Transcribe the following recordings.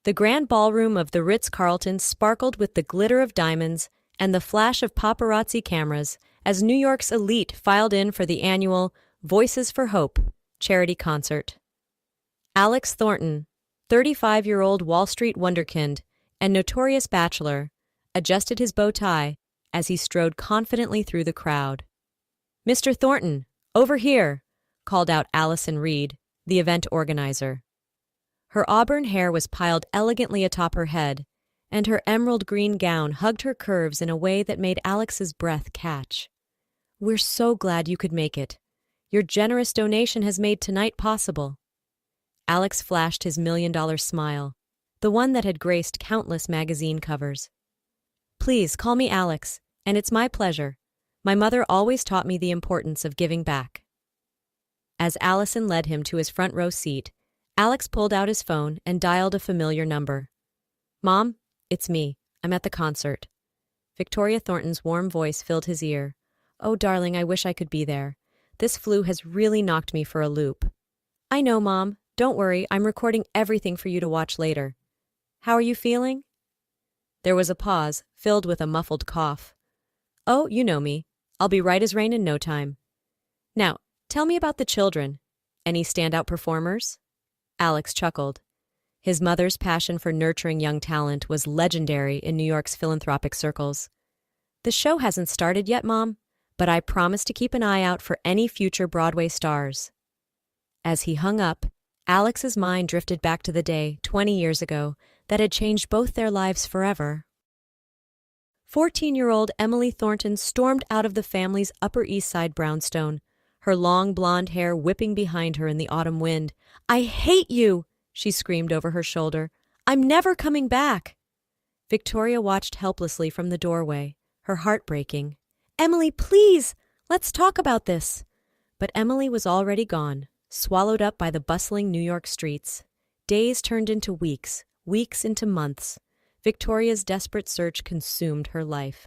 The grand ballroom of the Ritz-Carlton sparkled with the glitter of diamonds and the flash of paparazzi cameras as New York's elite filed in for the annual Voices for Hope charity concert. Alex Thornton, 35-year-old Wall Street wunderkind and notorious bachelor, adjusted his bow tie as he strode confidently through the crowd. "Mr. Thornton, over here," called out Allison Reed, the event organizer. Her auburn hair was piled elegantly atop her head, and her emerald green gown hugged her curves in a way that made Alex's breath catch. "We're so glad you could make it. Your generous donation has made tonight possible." Alex flashed his $1 million smile, the one that had graced countless magazine covers. "Please call me Alex, and it's my pleasure. My mother always taught me the importance of giving back." As Allison led him to his front row seat, Alex pulled out his phone and dialed a familiar number. "Mom, it's me. I'm at the concert." Victoria Thornton's warm voice filled his ear. "Oh, darling, I wish I could be there. This flu has really knocked me for a loop." "I know, Mom. Don't worry, I'm recording everything for you to watch later. How are you feeling?" There was a pause, filled with a muffled cough. "Oh, you know me. I'll be right as rain in no time. Now, tell me about the children. Any standout performers?" Alex chuckled. His mother's passion for nurturing young talent was legendary in New York's philanthropic circles. "The show hasn't started yet, Mom, but I promise to keep an eye out for any future Broadway stars." As he hung up, Alex's mind drifted back to the day, 20 years ago, that had changed both their lives forever. 14-year-old Emily Thornton stormed out of the family's Upper East Side brownstone, her long blonde hair whipping behind her in the autumn wind. "I hate you!" she screamed over her shoulder. "I'm never coming back!" Victoria watched helplessly from the doorway, her heart breaking. "Emily, please! Let's talk about this!" But Emily was already gone, swallowed up by the bustling New York streets. Days turned into weeks, weeks into months. Victoria's desperate search consumed her life.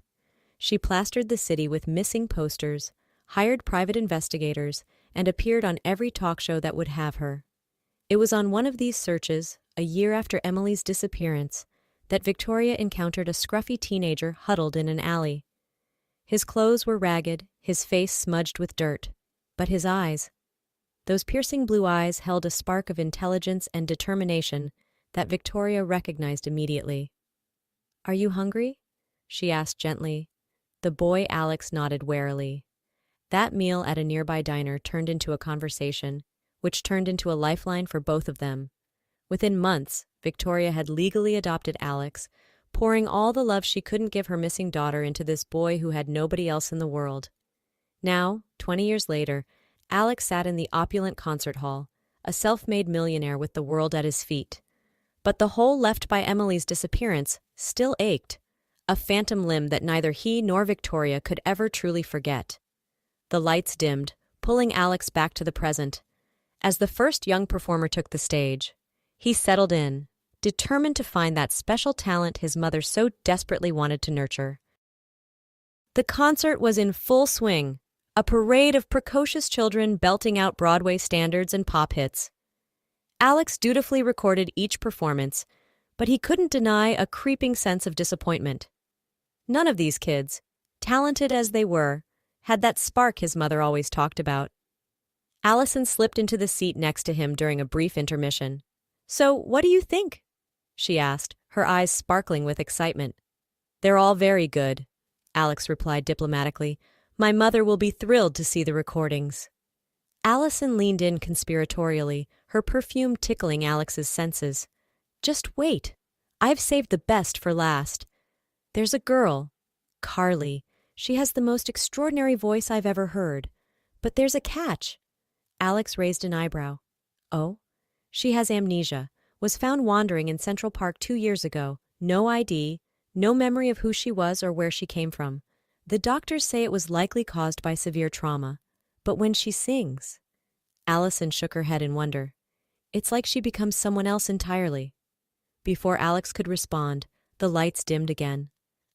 She plastered the city with missing posters, hired private investigators, and appeared on every talk show that would have her. It was on one of these searches, a year after Emily's disappearance, that Victoria encountered a scruffy teenager huddled in an alley. His clothes were ragged, his face smudged with dirt, but his eyes, those piercing blue eyes, held a spark of intelligence and determination that Victoria recognized immediately. "Are you hungry?" she asked gently. The boy Alex nodded warily. That meal at a nearby diner turned into a conversation, which turned into a lifeline for both of them. Within months, Victoria had legally adopted Alex, pouring all the love she couldn't give her missing daughter into this boy who had nobody else in the world. Now, 20 years later, Alex sat in the opulent concert hall, a self-made millionaire with the world at his feet. But the hole left by Emily's disappearance still ached, a phantom limb that neither he nor Victoria could ever truly forget. The lights dimmed, pulling Alex back to the present. As the first young performer took the stage, he settled in, determined to find that special talent his mother so desperately wanted to nurture. The concert was in full swing, a parade of precocious children belting out Broadway standards and pop hits. Alex dutifully recorded each performance, but he couldn't deny a creeping sense of disappointment. None of these kids, talented as they were, had that spark his mother always talked about. Allison slipped into the seat next to him during a brief intermission. "So, what do you think?" she asked, her eyes sparkling with excitement. "They're all very good," Alex replied diplomatically. "My mother will be thrilled to see the recordings." Allison leaned in conspiratorially, her perfume tickling Alex's senses. "Just wait. I've saved the best for last. There's a girl, Carly. She has the most extraordinary voice I've ever heard. But there's a catch." Alex raised an eyebrow. "Oh?" "She has amnesia, was found wandering in Central Park 2 years ago. No ID, no memory of who she was or where she came from. The doctors say it was likely caused by severe trauma. But when she sings..." Allison shook her head in wonder. "It's like she becomes someone else entirely." Before Alex could respond, the lights dimmed again.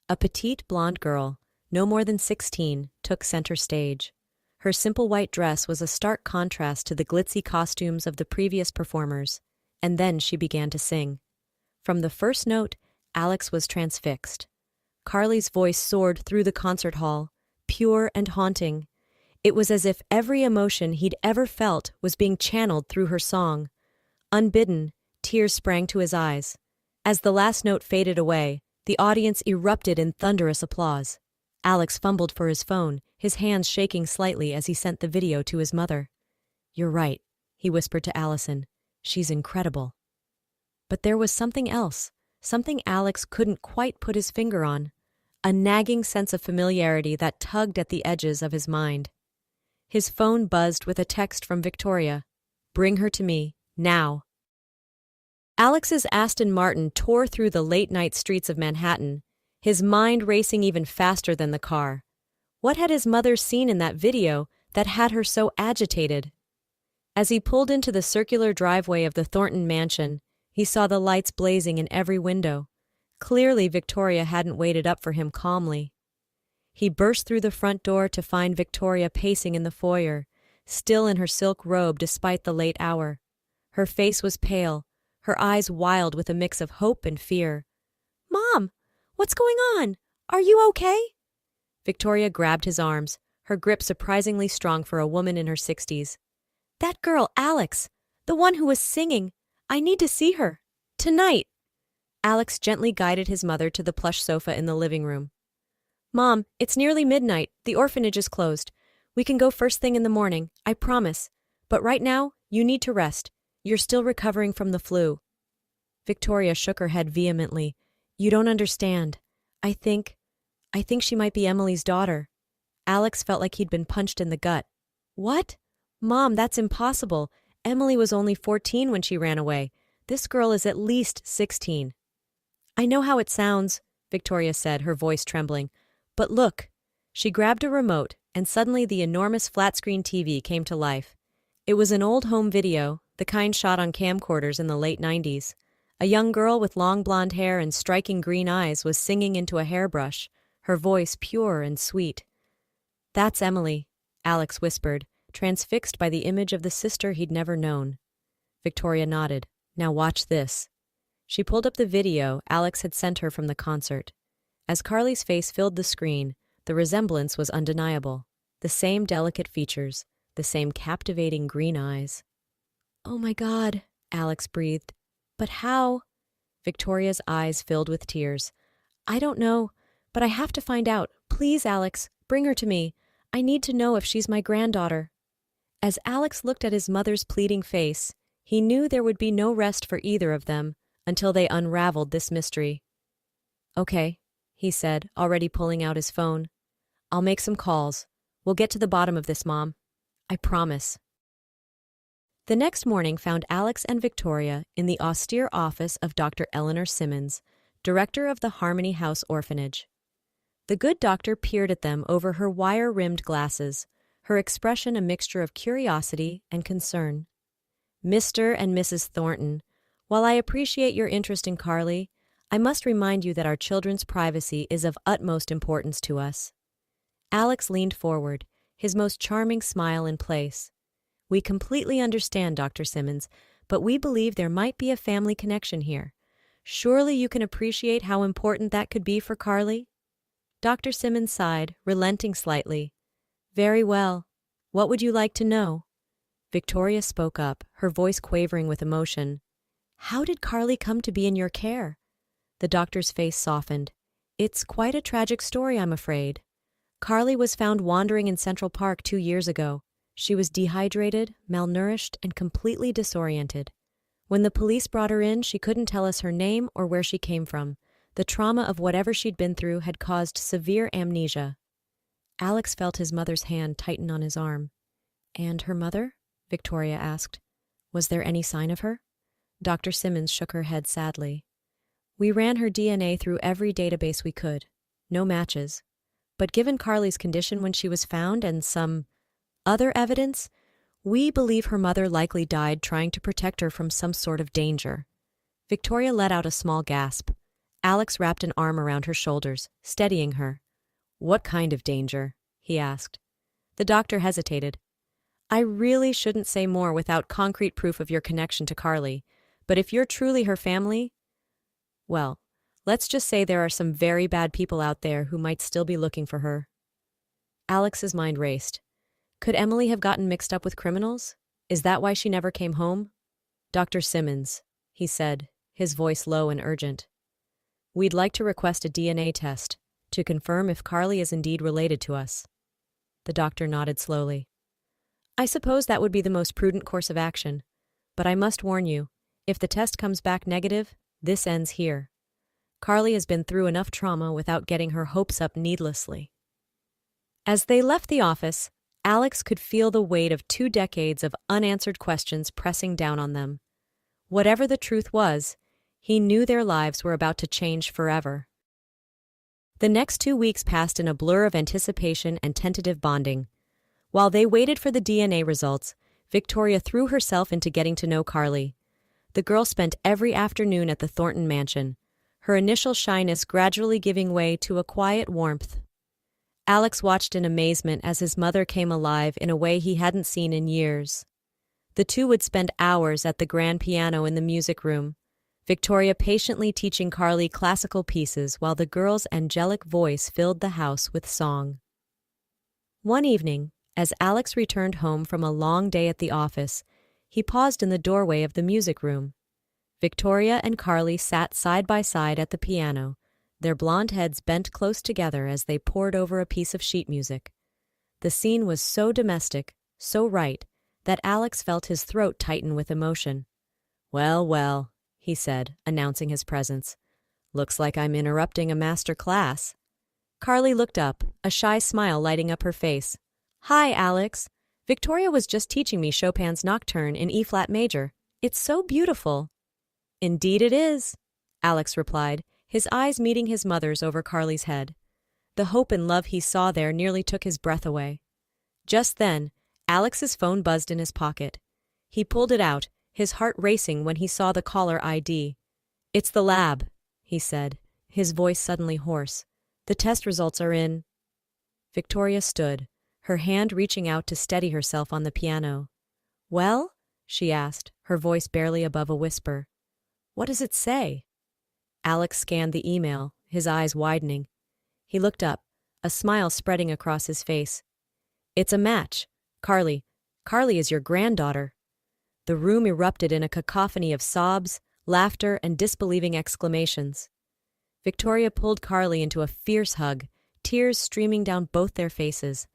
A petite blonde girl, no more than 16, took center stage. Her simple white dress was a stark contrast to the glitzy costumes of the previous performers, and then she began to sing. From the first note, Alex was transfixed. Carly's voice soared through the concert hall, pure and haunting. It was as if every emotion he'd ever felt was being channeled through her song. Unbidden, tears sprang to his eyes. As the last note faded away, the audience erupted in thunderous applause. Alex fumbled for his phone, his hands shaking slightly as he sent the video to his mother. "You're right," he whispered to Allison. "She's incredible." But there was something else, something Alex couldn't quite put his finger on, a nagging sense of familiarity that tugged at the edges of his mind. His phone buzzed with a text from Victoria. "Bring her to me, now." Alex's Aston Martin tore through the late-night streets of Manhattan, his mind racing even faster than the car. What had his mother seen in that video that had her so agitated? As he pulled into the circular driveway of the Thornton mansion, he saw the lights blazing in every window. Clearly, Victoria hadn't waited up for him calmly. He burst through the front door to find Victoria pacing in the foyer, still in her silk robe despite the late hour. Her face was pale, her eyes wild with a mix of hope and fear. "Mom, what's going on? Are you okay?" Victoria grabbed his arms, her grip surprisingly strong for a woman in her 60s. "That girl, Alex, the one who was singing. I need to see her. Tonight." Alex gently guided his mother to the plush sofa in the living room. "Mom, it's nearly midnight. The orphanage is closed. We can go first thing in the morning, I promise. But right now, you need to rest. You're still recovering from the flu." Victoria shook her head vehemently. "You don't understand. I think she might be Emily's daughter." Alex felt like he'd been punched in the gut. "What? Mom, that's impossible. Emily was only 14 when she ran away. This girl is at least 16. "I know how it sounds," Victoria said, her voice trembling. "But look." She grabbed a remote, and suddenly the enormous flat-screen TV came to life. It was an old home video, the kind shot on camcorders in the late 90s. A young girl with long blonde hair and striking green eyes was singing into a hairbrush, her voice pure and sweet. "That's Emily," Alex whispered, transfixed by the image of the sister he'd never known. Victoria nodded. "Now watch this." She pulled up the video Alex had sent her from the concert. As Carly's face filled the screen, the resemblance was undeniable. The same delicate features, the same captivating green eyes. "Oh my God," Alex breathed. "But how?" Victoria's eyes filled with tears. "I don't know, but I have to find out. Please, Alex, bring her to me. I need to know if she's my granddaughter." As Alex looked at his mother's pleading face, he knew there would be no rest for either of them until they unraveled this mystery. "Okay," he said, already pulling out his phone. "I'll make some calls. We'll get to the bottom of this, Mom. I promise." The next morning found Alex and Victoria in the austere office of Dr. Eleanor Simmons, director of the Harmony House Orphanage. The good doctor peered at them over her wire-rimmed glasses, her expression a mixture of curiosity and concern. "Mr. and Mrs. Thornton, while I appreciate your interest in Carly, I must remind you that our children's privacy is of utmost importance to us." Alex leaned forward, his most charming smile in place. "We completely understand, Dr. Simmons, but we believe there might be a family connection here. Surely you can appreciate how important that could be for Carly?" Dr. Simmons sighed, relenting slightly. "Very well. What would you like to know?" Victoria spoke up, her voice quavering with emotion. "How did Carly come to be in your care?" The doctor's face softened. "It's quite a tragic story, I'm afraid. Carly was found wandering in Central Park 2 years ago. She was dehydrated, malnourished, and completely disoriented. When the police brought her in, she couldn't tell us her name or where she came from. The trauma of whatever she'd been through had caused severe amnesia." Alex felt his mother's hand tighten on his arm. "And her mother?" Victoria asked. "Was there any sign of her?" Dr. Simmons shook her head sadly. "We ran her DNA through every database we could. No matches. But given Carly's condition when she was found and some other evidence, we believe her mother likely died trying to protect her from some sort of danger." Victoria let out a small gasp. Alex wrapped an arm around her shoulders, steadying her. "What kind of danger?" he asked. The doctor hesitated. "I really shouldn't say more without concrete proof of your connection to Carly, but if you're truly her family..." Well, let's just say there are some very bad people out there who might still be looking for her. Alex's mind raced. Could Emily have gotten mixed up with criminals? Is that why she never came home? Dr. Simmons, he said, his voice low and urgent. We'd like to request a DNA test to confirm if Carly is indeed related to us. The doctor nodded slowly. I suppose that would be the most prudent course of action, but I must warn you, if the test comes back negative, this ends here. Carly has been through enough trauma without getting her hopes up needlessly. As they left the office, Alex could feel the weight of 2 decades of unanswered questions pressing down on them. Whatever the truth was, he knew their lives were about to change forever. The next 2 weeks passed in a blur of anticipation and tentative bonding. While they waited for the DNA results, Victoria threw herself into getting to know Carly. The girl spent every afternoon at the Thornton mansion, her initial shyness gradually giving way to a quiet warmth. Alex watched in amazement as his mother came alive in a way he hadn't seen in years. The two would spend hours at the grand piano in the music room, Victoria patiently teaching Carly classical pieces while the girl's angelic voice filled the house with song. One evening, as Alex returned home from a long day at the office, he paused in the doorway of the music room. Victoria and Carly sat side by side at the piano, their blonde heads bent close together as they pored over a piece of sheet music. The scene was so domestic, so right, that Alex felt his throat tighten with emotion. Well, well, he said, announcing his presence. Looks like I'm interrupting a master class. Carly looked up, a shy smile lighting up her face. Hi, Alex. Victoria was just teaching me Chopin's Nocturne in E-flat major. It's so beautiful. Indeed it is, Alex replied, his eyes meeting his mother's over Carly's head. The hope and love he saw there nearly took his breath away. Just then, Alex's phone buzzed in his pocket. He pulled it out, his heart racing when he saw the caller ID. It's the lab, he said, his voice suddenly hoarse. The test results are in. Victoria stood, her hand reaching out to steady herself on the piano. Well? She asked, her voice barely above a whisper. What does it say? Alex scanned the email, his eyes widening. He looked up, a smile spreading across his face. It's a match. Carly is your granddaughter. The room erupted in a cacophony of sobs, laughter, and disbelieving exclamations. Victoria pulled Carly into a fierce hug, tears streaming down both their faces.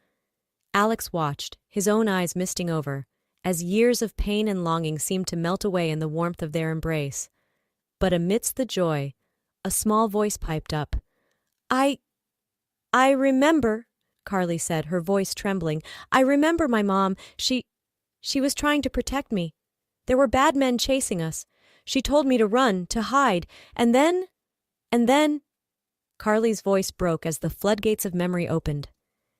Alex watched, his own eyes misting over, as years of pain and longing seemed to melt away in the warmth of their embrace. But amidst the joy, a small voice piped up. I remember, Carly said, her voice trembling. I remember my mom. She was trying to protect me. There were bad men chasing us. She told me to run, to hide, and then... Carly's voice broke as the floodgates of memory opened.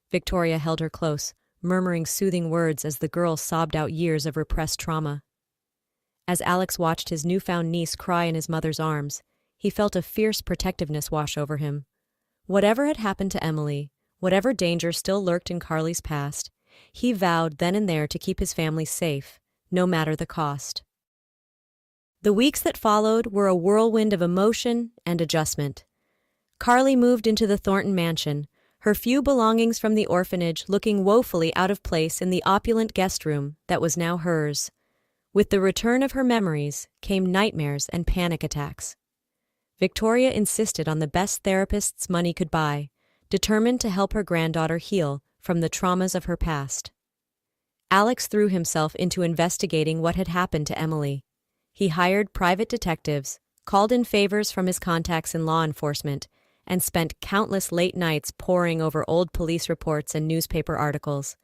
Victoria held her close, murmuring soothing words as the girl sobbed out years of repressed trauma. As Alex watched his newfound niece cry in his mother's arms, he felt a fierce protectiveness wash over him. Whatever had happened to Emily, whatever danger still lurked in Carly's past, he vowed then and there to keep his family safe, no matter the cost. The weeks that followed were a whirlwind of emotion and adjustment. Carly moved into the Thornton mansion, her few belongings from the orphanage looking woefully out of place in the opulent guest room that was now hers. With the return of her memories came nightmares and panic attacks. Victoria insisted on the best therapists money could buy, determined to help her granddaughter heal from the traumas of her past. Alex threw himself into investigating what had happened to Emily. He hired private detectives, called in favors from his contacts in law enforcement, and spent countless late nights poring over old police reports and newspaper articles.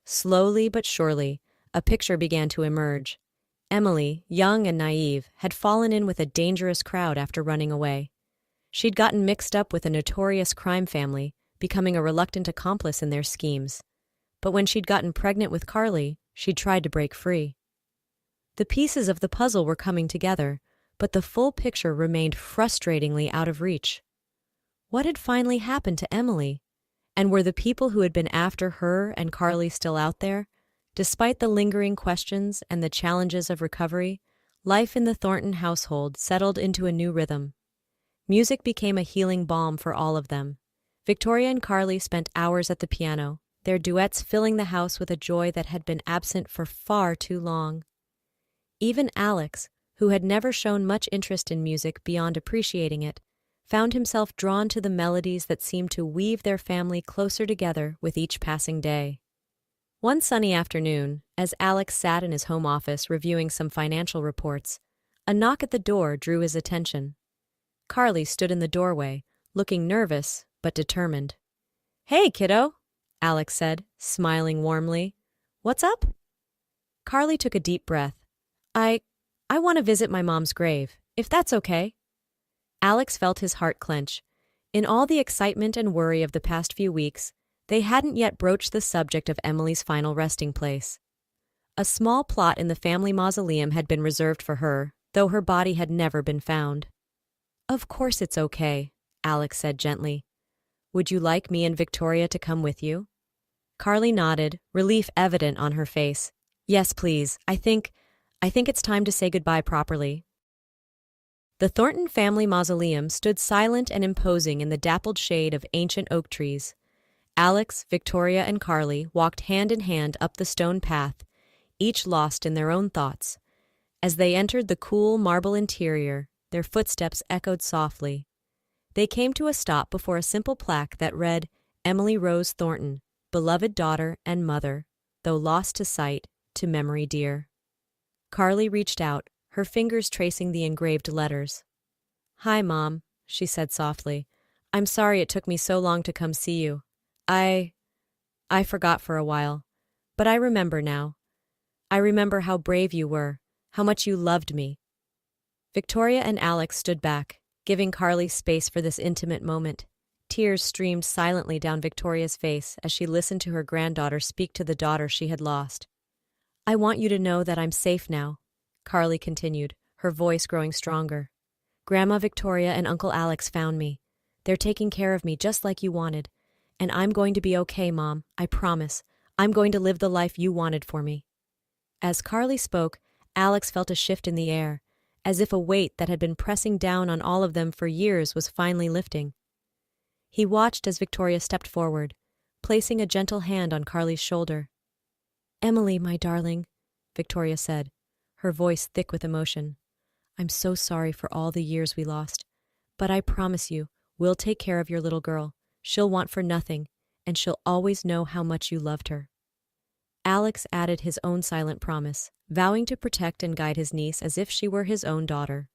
Slowly but surely, a picture began to emerge. Emily, young and naive, had fallen in with a dangerous crowd after running away. She'd gotten mixed up with a notorious crime family, becoming a reluctant accomplice in their schemes. But when she'd gotten pregnant with Carly, she'd tried to break free. The pieces of the puzzle were coming together, but the full picture remained frustratingly out of reach. What had finally happened to Emily? And were the people who had been after her and Carly still out there? Despite the lingering questions and the challenges of recovery, life in the Thornton household settled into a new rhythm. Music became a healing balm for all of them. Victoria and Carly spent hours at the piano, their duets filling the house with a joy that had been absent for far too long. Even Alex, who had never shown much interest in music beyond appreciating it, found himself drawn to the melodies that seemed to weave their family closer together with each passing day. One sunny afternoon, as Alex sat in his home office reviewing some financial reports, a knock at the door drew his attention. Carly stood in the doorway, looking nervous but determined. "Hey, kiddo," Alex said, smiling warmly. "What's up?" Carly took a deep breath. I want to visit my mom's grave, if that's okay." Alex felt his heart clench. In all the excitement and worry of the past few weeks, they hadn't yet broached the subject of Emily's final resting place. A small plot in the family mausoleum had been reserved for her, though her body had never been found. "Of course it's okay," Alex said gently. "Would you like me and Victoria to come with you?" Carly nodded, relief evident on her face. "Yes, please. I think it's time to say goodbye properly." The Thornton family mausoleum stood silent and imposing in the dappled shade of ancient oak trees. Alex, Victoria, and Carly walked hand in hand up the stone path, each lost in their own thoughts. As they entered the cool marble interior, their footsteps echoed softly. They came to a stop before a simple plaque that read, "Emily Rose Thornton, beloved daughter and mother, though lost to sight, to memory dear." Carly reached out, her fingers tracing the engraved letters. "Hi, Mom," she said softly. "I'm sorry it took me so long to come see you. I forgot for a while. But I remember now. I remember how brave you were, how much you loved me." Victoria and Alex stood back, giving Carly space for this intimate moment. Tears streamed silently down Victoria's face as she listened to her granddaughter speak to the daughter she had lost. "I want you to know that I'm safe now," Carly continued, her voice growing stronger. "Grandma Victoria and Uncle Alex found me. They're taking care of me just like you wanted. And I'm going to be okay, Mom, I promise. I'm going to live the life you wanted for me." As Carly spoke, Alex felt a shift in the air, as if a weight that had been pressing down on all of them for years was finally lifting. He watched as Victoria stepped forward, placing a gentle hand on Carly's shoulder. "Emily, my darling," Victoria said, her voice thick with emotion. "I'm so sorry for all the years we lost. But I promise you, we'll take care of your little girl. She'll want for nothing, and she'll always know how much you loved her." Alex added his own silent promise, vowing to protect and guide his niece as if she were his own daughter.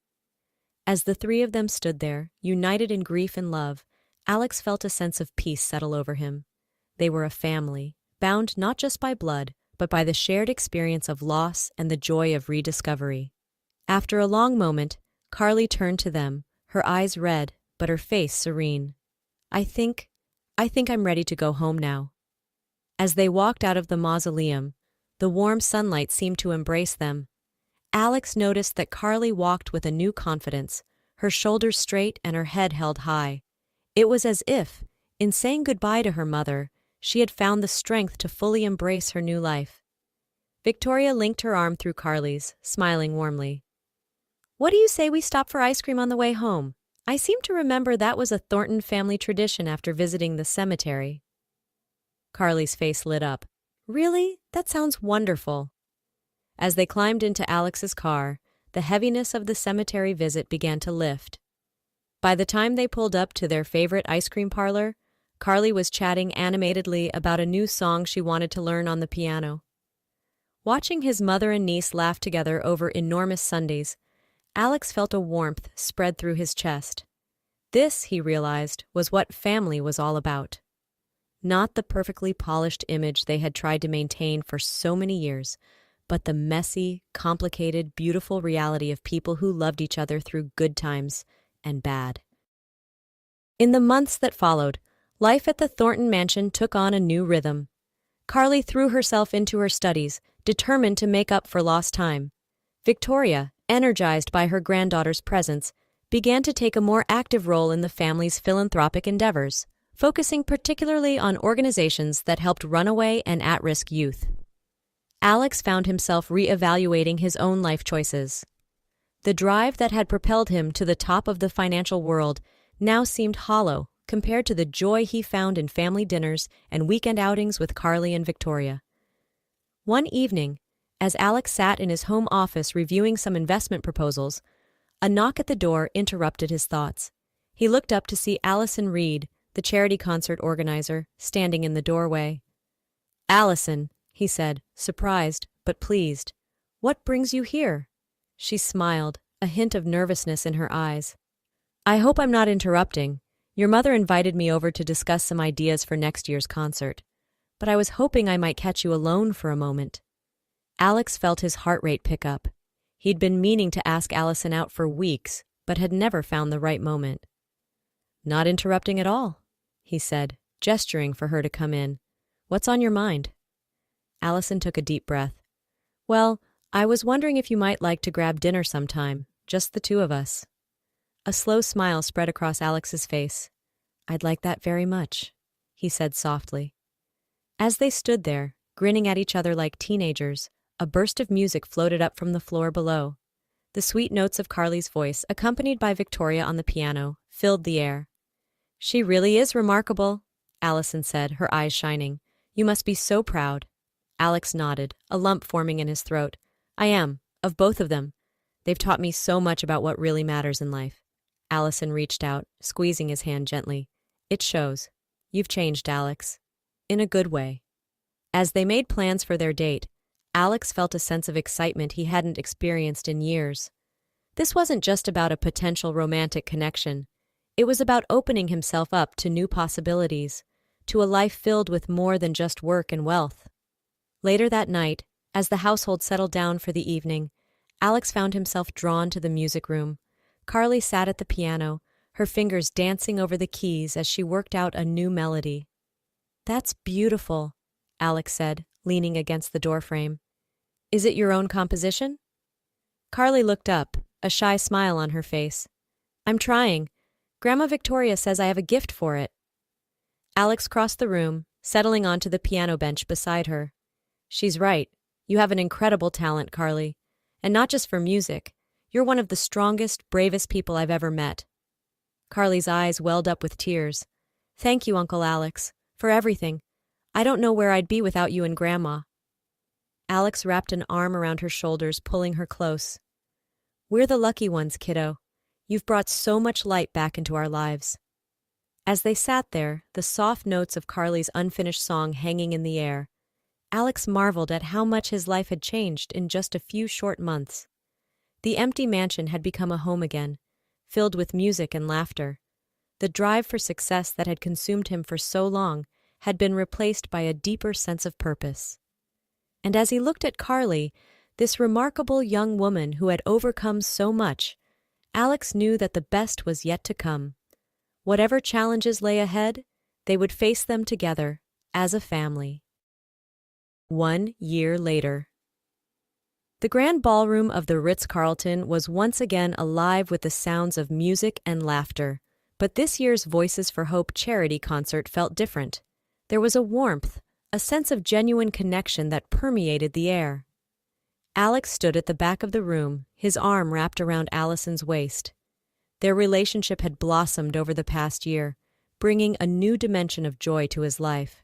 As the three of them stood there, united in grief and love, Alex felt a sense of peace settle over him. They were a family, bound not just by blood, but by the shared experience of loss and the joy of rediscovery. After a long moment, Carly turned to them, her eyes red, but her face serene. I think I'm ready to go home now." As they walked out of the mausoleum, the warm sunlight seemed to embrace them. Alex noticed that Carly walked with a new confidence, her shoulders straight and her head held high. It was as if, in saying goodbye to her mother, she had found the strength to fully embrace her new life. Victoria linked her arm through Carly's, smiling warmly. "What do you say we stop for ice cream on the way home? I seem to remember that was a Thornton family tradition after visiting the cemetery." Carly's face lit up. "Really? That sounds wonderful." As they climbed into Alex's car, the heaviness of the cemetery visit began to lift. By the time they pulled up to their favorite ice cream parlor, Carly was chatting animatedly about a new song she wanted to learn on the piano. Watching his mother and niece laugh together over enormous sundaes, Alex felt a warmth spread through his chest. This, he realized, was what family was all about. Not the perfectly polished image they had tried to maintain for so many years, but the messy, complicated, beautiful reality of people who loved each other through good times and bad. In the months that followed, life at the Thornton mansion took on a new rhythm. Carly threw herself into her studies, determined to make up for lost time. Victoria, energized by her granddaughter's presence, began to take a more active role in the family's philanthropic endeavors, focusing particularly on organizations that helped runaway and at-risk youth. Alex found himself re-evaluating his own life choices. The drive that had propelled him to the top of the financial world now seemed hollow compared to the joy he found in family dinners and weekend outings with Carly and Victoria. One evening, as Alex sat in his home office reviewing some investment proposals, a knock at the door interrupted his thoughts. He looked up to see Allison Reed, the charity concert organizer, standing in the doorway. "Allison," he said, surprised but pleased. "What brings you here?" She smiled, a hint of nervousness in her eyes. "I hope I'm not interrupting. Your mother invited me over to discuss some ideas for next year's concert, but I was hoping I might catch you alone for a moment." Alex felt his heart rate pick up. He'd been meaning to ask Allison out for weeks, but had never found the right moment. "Not interrupting at all," he said, gesturing for her to come in. "What's on your mind?" Allison took a deep breath. "Well, I was wondering if you might like to grab dinner sometime, just the two of us." A slow smile spread across Alex's face. "I'd like that very much," he said softly. As they stood there, grinning at each other like teenagers, a burst of music floated up from the floor below. The sweet notes of Carly's voice, accompanied by Victoria on the piano, filled the air. "She really is remarkable," Allison said, her eyes shining. "You must be so proud." Alex nodded, a lump forming in his throat. "I am, of both of them. They've taught me so much about what really matters in life." Allison reached out, squeezing his hand gently. "It shows. You've changed, Alex. In a good way." As they made plans for their date, Alex felt a sense of excitement he hadn't experienced in years. This wasn't just about a potential romantic connection. It was about opening himself up to new possibilities, to a life filled with more than just work and wealth. Later that night, as the household settled down for the evening, Alex found himself drawn to the music room. Carly sat at the piano, her fingers dancing over the keys as she worked out a new melody. "That's beautiful," Alex said, leaning against the doorframe. "Is it your own composition?" Carly looked up, a shy smile on her face. "I'm trying. Grandma Victoria says I have a gift for it." Alex crossed the room, settling onto the piano bench beside her. "She's right. You have an incredible talent, Carly. And not just for music. You're one of the strongest, bravest people I've ever met." Carly's eyes welled up with tears. "Thank you, Uncle Alex, for everything. I don't know where I'd be without you and Grandma." Alex wrapped an arm around her shoulders, pulling her close. "We're the lucky ones, kiddo. You've brought so much light back into our lives." As they sat there, the soft notes of Carly's unfinished song hanging in the air, Alex marveled at how much his life had changed in just a few short months. The empty mansion had become a home again, filled with music and laughter. The drive for success that had consumed him for so long had been replaced by a deeper sense of purpose. And as he looked at Carly, this remarkable young woman who had overcome so much, Alex knew that the best was yet to come. Whatever challenges lay ahead, they would face them together, as a family. 1 year later. The grand ballroom of the Ritz-Carlton was once again alive with the sounds of music and laughter, but this year's Voices for Hope charity concert felt different. There was a warmth, a sense of genuine connection that permeated the air. Alex stood at the back of the room, his arm wrapped around Allison's waist. Their relationship had blossomed over the past year, bringing a new dimension of joy to his life.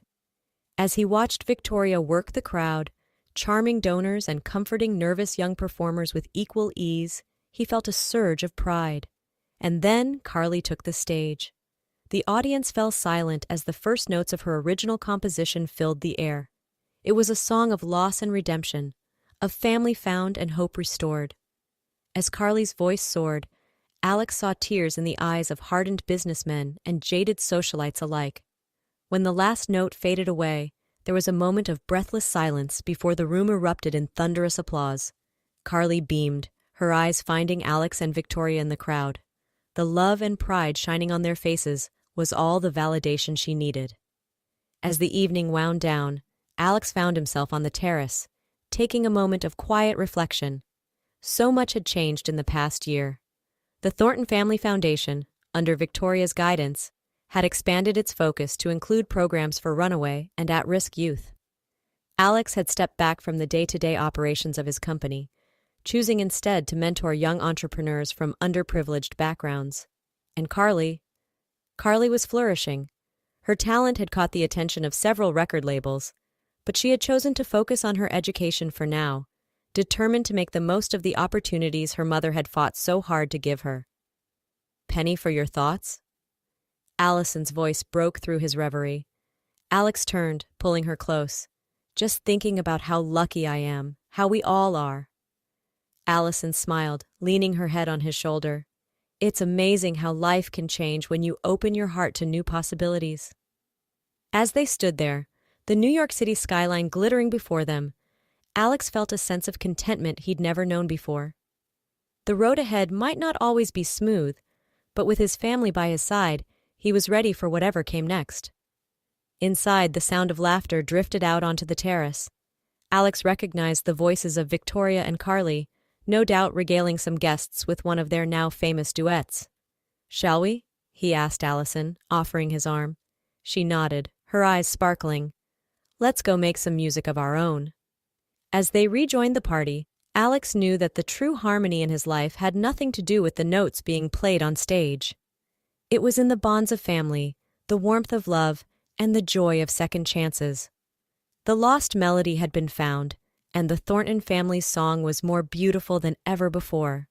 As he watched Victoria work the crowd, charming donors and comforting nervous young performers with equal ease, he felt a surge of pride. And then Carly took the stage. The audience fell silent as the first notes of her original composition filled the air. It was a song of loss and redemption, of family found and hope restored. As Carly's voice soared, Alex saw tears in the eyes of hardened businessmen and jaded socialites alike. When the last note faded away, there was a moment of breathless silence before the room erupted in thunderous applause. Carly beamed, her eyes finding Alex and Victoria in the crowd. The love and pride shining on their faces was all the validation she needed. As the evening wound down, Alex found himself on the terrace, taking a moment of quiet reflection. So much had changed in the past year. The Thornton Family Foundation, under Victoria's guidance, had expanded its focus to include programs for runaway and at-risk youth. Alex had stepped back from the day-to-day operations of his company, choosing instead to mentor young entrepreneurs from underprivileged backgrounds. And Carly was flourishing. Her talent had caught the attention of several record labels, but she had chosen to focus on her education for now, determined to make the most of the opportunities her mother had fought so hard to give her. "Penny for your thoughts?" Allison's voice broke through his reverie. Alex turned, pulling her close. "Just thinking about how lucky I am, how we all are." Allison smiled, leaning her head on his shoulder. "It's amazing how life can change when you open your heart to new possibilities." As they stood there, the New York City skyline glittering before them, Alex felt a sense of contentment he'd never known before. The road ahead might not always be smooth, but with his family by his side, he was ready for whatever came next. Inside, the sound of laughter drifted out onto the terrace. Alex recognized the voices of Victoria and Carly, no doubt regaling some guests with one of their now famous duets. "Shall we?" he asked Allison, offering his arm. She nodded, her eyes sparkling. "Let's go make some music of our own." As they rejoined the party, Alex knew that the true harmony in his life had nothing to do with the notes being played on stage. It was in the bonds of family, the warmth of love, and the joy of second chances. The lost melody had been found, and the Thornton family's song was more beautiful than ever before.